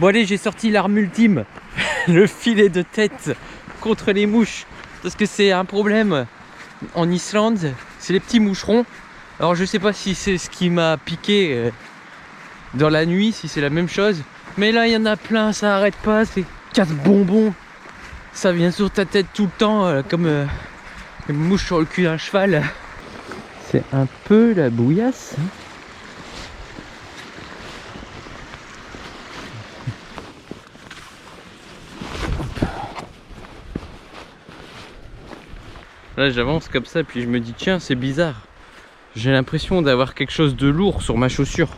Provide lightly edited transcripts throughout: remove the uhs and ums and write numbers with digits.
Bon allez, j'ai sorti l'arme ultime, le filet de tête contre les mouches. Parce que c'est un problème en Islande, c'est les petits moucherons. Alors je sais pas si c'est ce qui m'a piqué dans la nuit, si c'est la même chose. Mais là il y en a plein, ça arrête pas, c'est casse-bonbons. Ça vient sur ta tête tout le temps, comme une mouche sur le cul d'un cheval. C'est un peu la bouillasse. Là j'avance comme ça, puis je me dis tiens c'est bizarre. J'ai l'impression d'avoir quelque chose de lourd sur ma chaussure.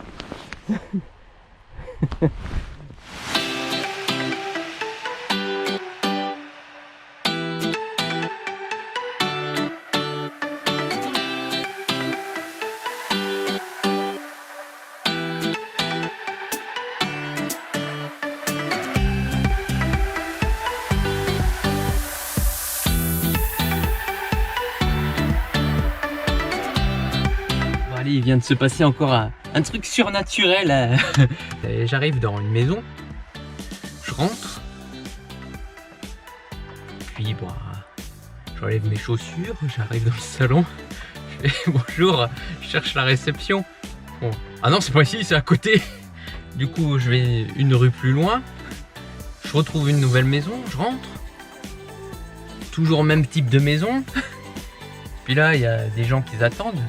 Il vient de se passer encore un truc surnaturel. J'arrive dans une maison, je rentre, puis bon, j'enlève mes chaussures, j'arrive dans le salon, je fais bonjour, je cherche la réception. Bon. Ah non, c'est pas ici, c'est à côté. Du coup, je vais une rue plus loin, je retrouve une nouvelle maison, je rentre, toujours même type de maison. Puis là, il y a des gens qui attendent.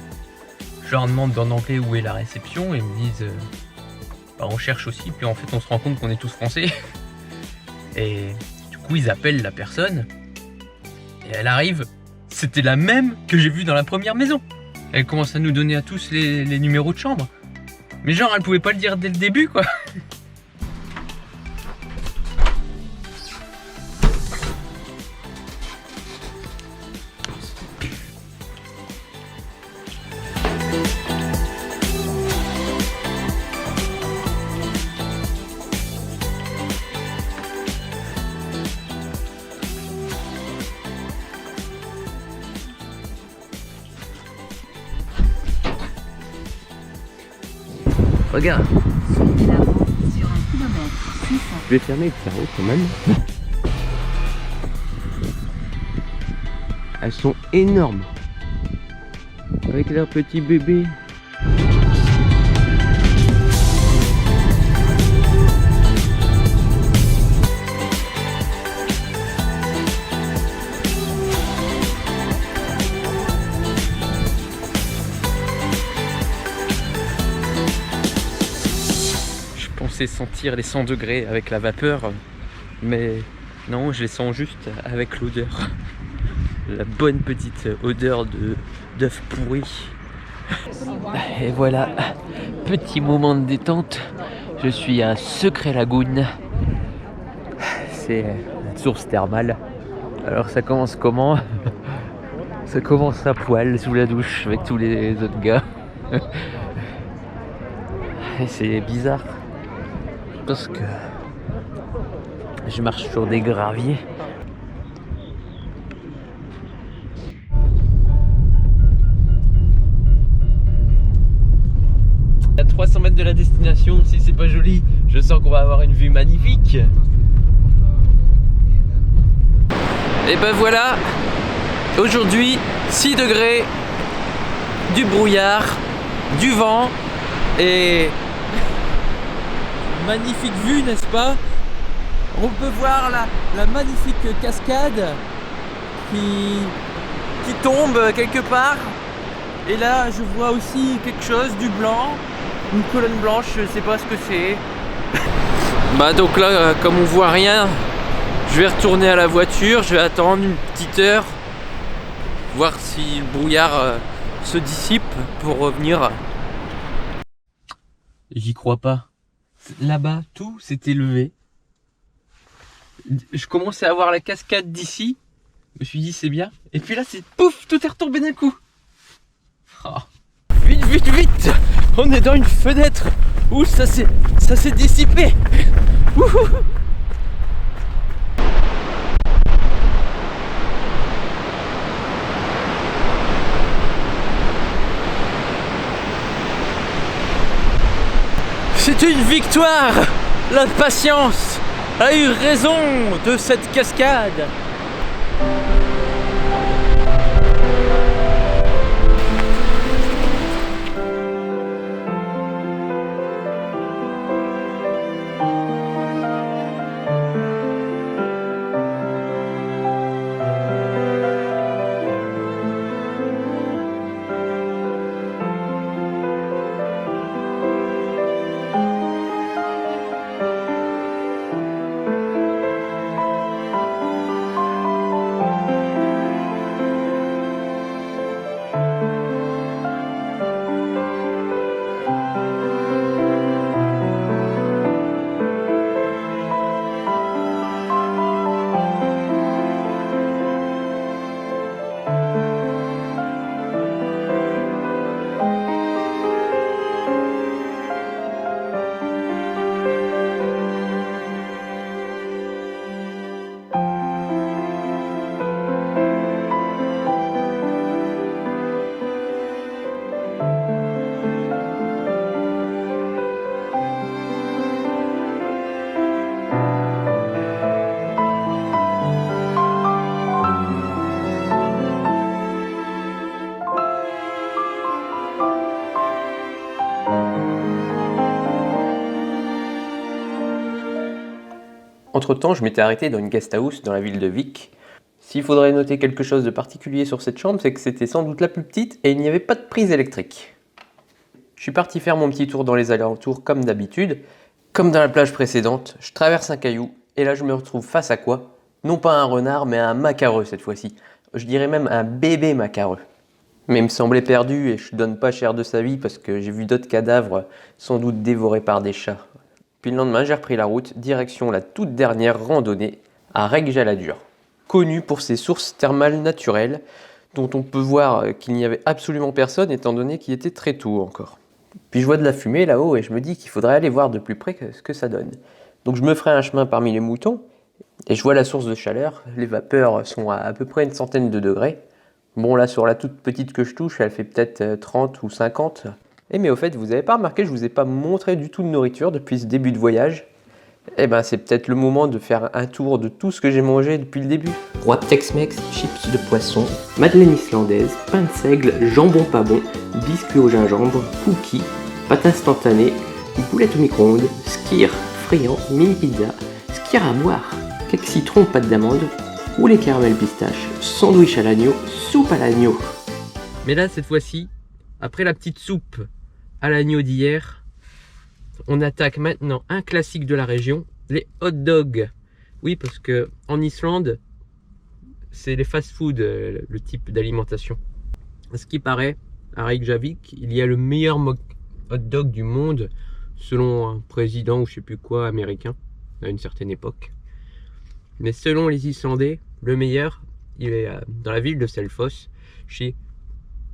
Je leur demande en anglais où est la réception et ils me disent bah, on cherche aussi, puis en fait on se rend compte qu'on est tous français. Et du coup ils appellent la personne et elle arrive, c'était la même que j'ai vue dans la première maison. Elle commence à nous donner à tous les numéros de chambre. Mais genre elle pouvait pas le dire dès le début quoi. Regarde. Je vais fermer le carreau quand même. Elles sont énormes. Avec leurs petits bébés. Sentir les 100 degrés avec la vapeur, mais non, je les sens juste avec l'odeur, la bonne petite odeur d'œuf pourri. Et voilà, petit moment de détente, je suis à Secret Lagoon, c'est une source thermale. Alors ça commence comment? Ça commence à poil sous la douche avec tous les autres gars. Et c'est bizarre parce que je marche sur des graviers. À 300 mètres de la destination, si c'est pas joli, je sens qu'on va avoir une vue magnifique. Et ben voilà, aujourd'hui 6 degrés, du brouillard, du vent et magnifique vue, n'est-ce pas? On peut voir la magnifique cascade qui tombe quelque part. Et là, je vois aussi quelque chose, du blanc, une colonne blanche, je sais pas ce que c'est. Bah donc là, comme on voit rien, je vais retourner à la voiture, je vais attendre une petite heure, voir si le brouillard se dissipe pour revenir. J'y crois pas. Là-bas, tout s'est élevé. Je commençais à voir la cascade d'ici. Je me suis dit c'est bien. Et puis là, c'est pouf, tout est retombé d'un coup. Oh. Vite, vite, vite! On est dans une fenêtre. Ouh, ça s'est dissipé. Ouh. C'est une victoire! La patience a eu raison de cette cascade. Entre-temps, je m'étais arrêté dans une guest house dans la ville de Vic. S'il faudrait noter quelque chose de particulier sur cette chambre, c'est que c'était sans doute la plus petite et il n'y avait pas de prise électrique. Je suis parti faire mon petit tour dans les alentours comme d'habitude. Comme dans la plage précédente, je traverse un caillou et là je me retrouve face à quoi? Non pas un renard, mais un macareux cette fois-ci. Je dirais même un bébé macareux. Mais il me semblait perdu et je donne pas cher de sa vie parce que j'ai vu d'autres cadavres sans doute dévorés par des chats. Puis le lendemain, j'ai repris la route, direction la toute dernière randonnée à Reg-Jaladur, connue pour ses sources thermales naturelles, dont on peut voir qu'il n'y avait absolument personne étant donné qu'il était très tôt encore. Puis je vois de la fumée là-haut et je me dis qu'il faudrait aller voir de plus près ce que ça donne. Donc je me ferai un chemin parmi les moutons et je vois la source de chaleur. Les vapeurs sont à peu près une centaine de degrés. Bon là sur la toute petite que je touche, elle fait peut-être 30 ou 50. Mais au fait, vous n'avez pas remarqué, je ne vous ai pas montré du tout de nourriture depuis ce début de voyage. C'est peut-être le moment de faire un tour de tout ce que j'ai mangé depuis le début. Roi Tex-Mex, chips de poisson, madeleine islandaise, pain de seigle, jambon pas bon, biscuits au gingembre, cookies, pâte instantanée, boulettes au micro-ondes, skyr, friand, mini pizza, skyr à boire, cake citron, pâte d'amande, roulé caramel pistache, sandwich à l'agneau, soupe à l'agneau. Mais là, cette fois-ci, après la petite soupe à l'agneau d'hier, on attaque maintenant un classique de la région, les hot dogs. Oui, parce que en Islande, c'est les fast-food, le type d'alimentation. Ce qui paraît, à Reykjavik, il y a le meilleur hot dog du monde, selon un président ou je sais plus quoi américain, à une certaine époque. Mais selon les Islandais, le meilleur, il est dans la ville de Selfoss, chez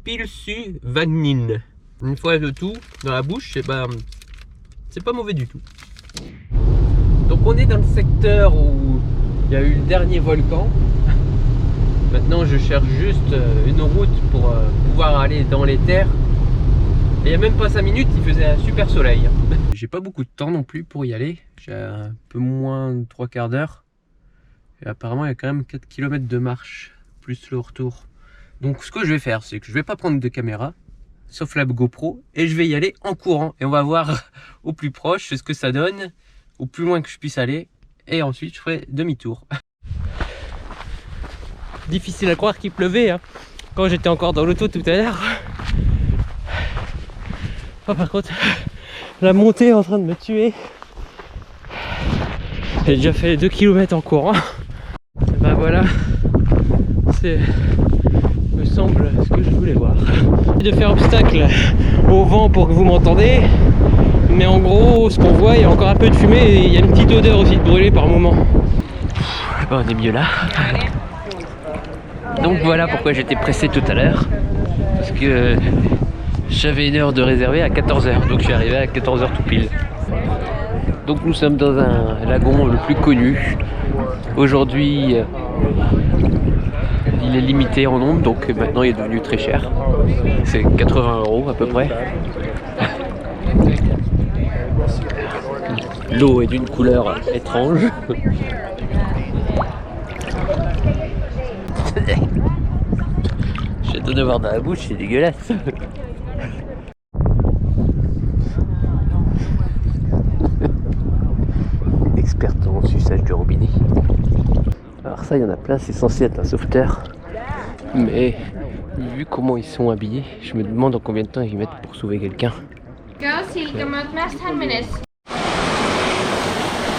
Pilsuvagnin. Une fois le tout dans la bouche, c'est pas mauvais du tout. Donc on est dans le secteur où il y a eu le dernier volcan. Maintenant je cherche juste une route pour pouvoir aller dans les terres. Et il n'y a même pas 5 minutes, il faisait un super soleil. J'ai pas beaucoup de temps non plus pour y aller. J'ai un peu moins de 3/4 d'heure. Et apparemment il y a quand même 4 km de marche, plus le retour. Donc ce que je vais faire, c'est que je vais pas prendre de caméra, sauf la GoPro, et je vais y aller en courant. Et on va voir au plus proche ce que ça donne, au plus loin que je puisse aller, et ensuite je ferai demi-tour. Difficile à croire qu'il pleuvait, hein, quand j'étais encore dans l'auto tout à l'heure. Oh, par contre, la montée est en train de me tuer. J'ai déjà fait 2 km en courant. Et voilà, c'est... me semble ce que je voulais voir. De faire obstacle au vent pour que vous m'entendez, mais en gros ce qu'on voit, il y a encore un peu de fumée et il y a une petite odeur aussi de brûlé par moment. On est mieux là. Donc voilà pourquoi j'étais pressé tout à l'heure, parce que j'avais une heure de réservé à 14h, donc je suis arrivé à 14h tout pile. Donc nous sommes dans un lagon le plus connu. Aujourd'hui il est limité en nombre, donc maintenant il est devenu très cher. C'est 80 € à peu près. L'eau est d'une couleur étrange. J'ai donné voir dans la bouche, c'est dégueulasse. Experte en suçage du robinet. Alors ça, il y en a plein, c'est censé être un sauveteur. Mais vu comment ils sont habillés, je me demande en combien de temps ils mettent pour sauver quelqu'un.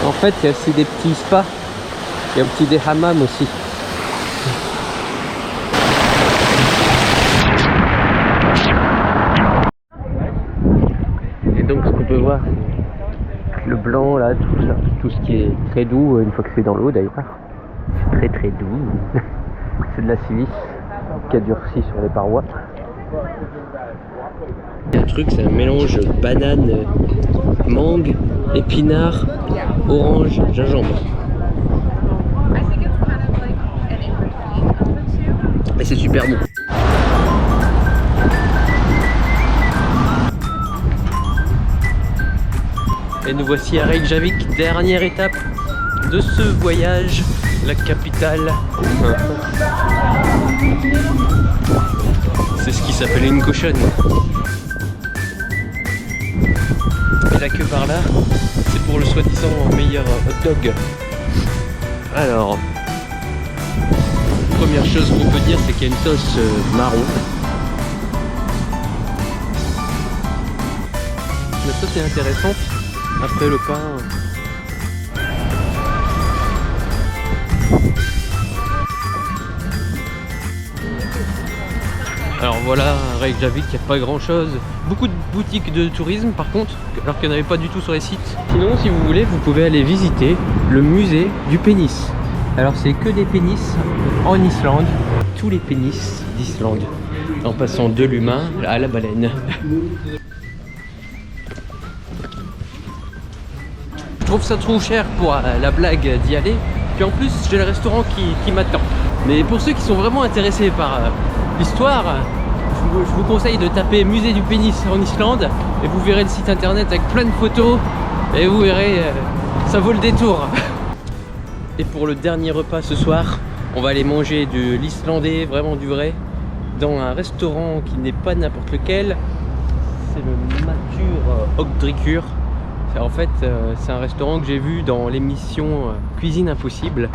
En fait, il y a aussi des petits spas. Il y a un petit des hammams aussi. Et donc ce qu'on peut voir, le blanc là, tout ça, tout ce qui est très doux, une fois que c'est dans l'eau d'ailleurs. C'est très très doux. C'est de la silice qui a durci sur les parois. Il y a un truc, c'est un mélange banane, mangue, épinard, orange, gingembre. Et c'est super bon. Et nous voici à Reykjavik, dernière étape de ce voyage, la capitale. C'est ce qui s'appelle une cochonne. Et la queue par là, c'est pour le soi-disant meilleur hot dog. Alors, première chose qu'on peut dire, c'est qu'il y a une sauce marron. La sauce est intéressante. Après le pain. Alors voilà, à Reykjavik, il n'y a pas grand chose. Beaucoup de boutiques de tourisme par contre, alors qu'il n'y en avait pas du tout sur les sites. Sinon, si vous voulez, vous pouvez aller visiter le musée du pénis. Alors c'est que des pénis en Islande. Tous les pénis d'Islande. En passant de l'humain à la baleine. Je trouve ça trop cher pour la blague d'y aller. Puis en plus, j'ai le restaurant qui m'attend. Mais pour ceux qui sont vraiment intéressés par l'histoire, je vous conseille de taper musée du pénis en Islande et vous verrez le site internet avec plein de photos et vous verrez, ça vaut le détour. Et pour le dernier repas ce soir, on va aller manger de l'islandais, vraiment du vrai, dans un restaurant qui n'est pas n'importe lequel. C'est le Matur Ogdrikur. En fait, c'est un restaurant que j'ai vu dans l'émission Cuisine Impossible,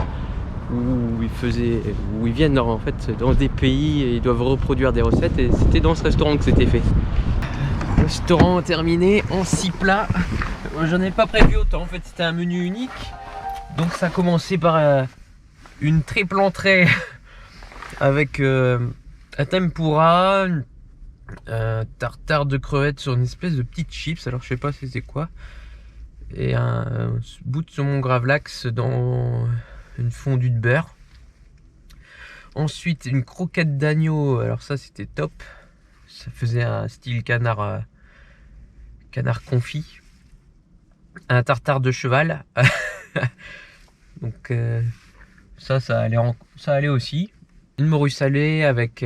où ils viennent en fait dans des pays et ils doivent reproduire des recettes, et c'était dans ce restaurant que c'était fait. Restaurant terminé en 6 plats. J'en ai pas prévu autant, en fait c'était un menu unique. Donc ça a commencé par une triple entrée avec un tempura, un tartare de crevettes sur une espèce de petite chips, alors je sais pas c'est quoi. Et un bout de saumon gravlax dans une fondue de beurre. Ensuite une croquette d'agneau, alors ça c'était top. Ça faisait un style canard confit. Un tartare de cheval. Donc ça allait aussi. Une morue salée avec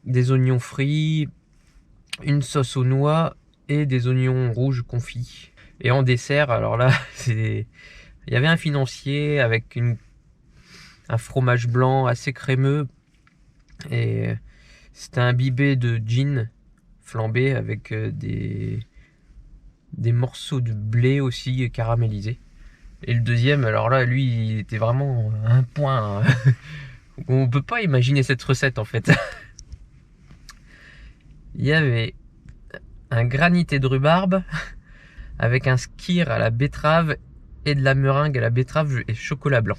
des oignons frits, une sauce aux noix et des oignons rouges confits. Et en dessert, alors là, il y avait un financier avec un fromage blanc assez crémeux. Et c'était imbibé de gin flambé avec des morceaux de blé aussi caramélisés. Et le deuxième, alors là, lui, il était vraiment un point. On peut pas imaginer cette recette en fait. Il y avait un granité de rhubarbe avec un skyr à la betterave et de la meringue à la betterave et chocolat blanc.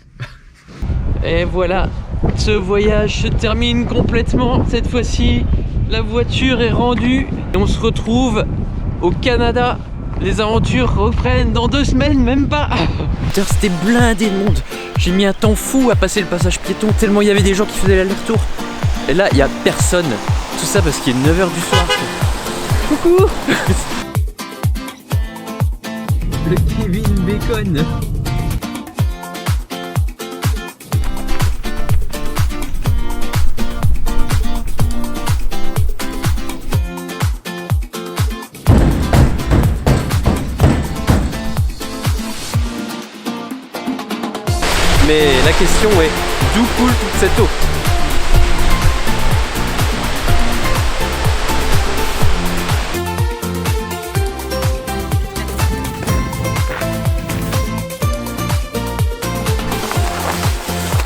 Et voilà, ce voyage se termine complètement. Cette fois-ci, la voiture est rendue et on se retrouve au Canada. Les aventures reprennent dans 2 semaines, même pas. Putain, c'était blindé de monde. J'ai mis un temps fou à passer le passage piéton tellement il y avait des gens qui faisaient l'aller-retour. Et là, il n'y a personne. Tout ça parce qu'il est 9 h du soir. Coucou. Le Kevin Bacon. Mais la question est, d'où coule toute cette eau?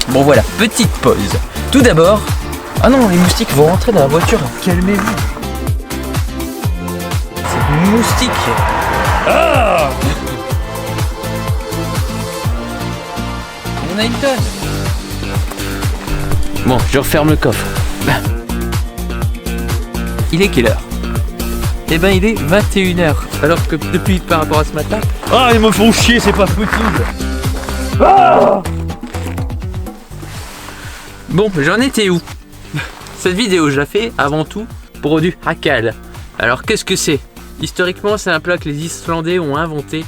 Bon voilà, petite pause. Tout d'abord... Ah non, les moustiques vont rentrer dans la voiture. Calmez-vous. C'est moustique. Ah, on a une tonne. Bon, je referme le coffre. Il est quelle heure? Eh ben il est 21h. Alors que depuis par rapport à ce matin... Ah, ils me font chier, c'est pas possible. Ah, Bon, j'en étais où? Cette vidéo, je la fais avant tout pour du hakal. Alors qu'est-ce que c'est? Historiquement, c'est un plat que les Islandais ont inventé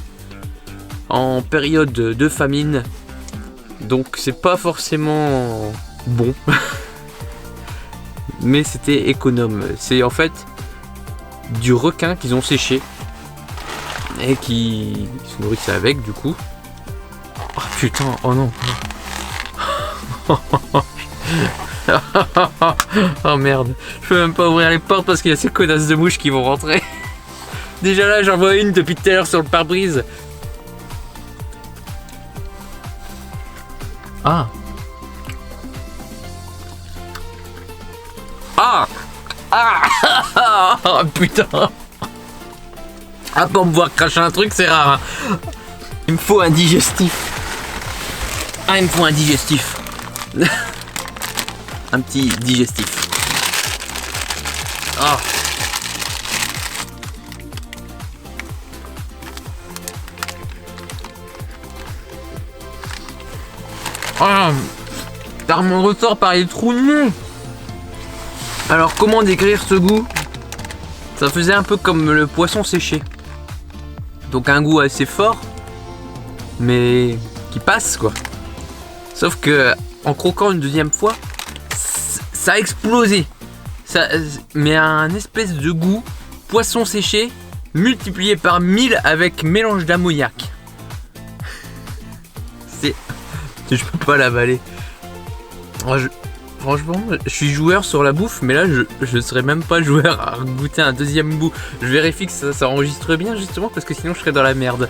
en période de famine. Donc c'est pas forcément bon. Mais c'était économe. C'est en fait du requin qu'ils ont séché et qui se nourrissent avec du coup. Oh putain, oh non. Oh merde, je peux même pas ouvrir les portes parce qu'il y a ces connasses de mouches qui vont rentrer. Déjà là, j'en vois une depuis tout à l'heure sur le pare-brise. Ah. Ah. Ah. Oh putain. Ah, pour me voir cracher un truc, c'est rare. Hein. Il me faut un digestif. Ah, il me faut un digestif. Un petit digestif. Ah. Ah. Ça remonte ressort par les trous de nez. Alors comment décrire ce goût? Ça faisait un peu comme le poisson séché. Donc un goût assez fort, mais qui passe quoi. Sauf que en croquant une deuxième fois, ça a explosé. Ça, mais un espèce de goût poisson séché multiplié par 1000 avec mélange d'ammoniac. C'est... Je peux pas l'avaler. Franchement, je suis joueur sur la bouffe, mais là je serais même pas joueur à goûter un deuxième bout. Je vérifie que ça enregistre bien justement parce que sinon je serais dans la merde.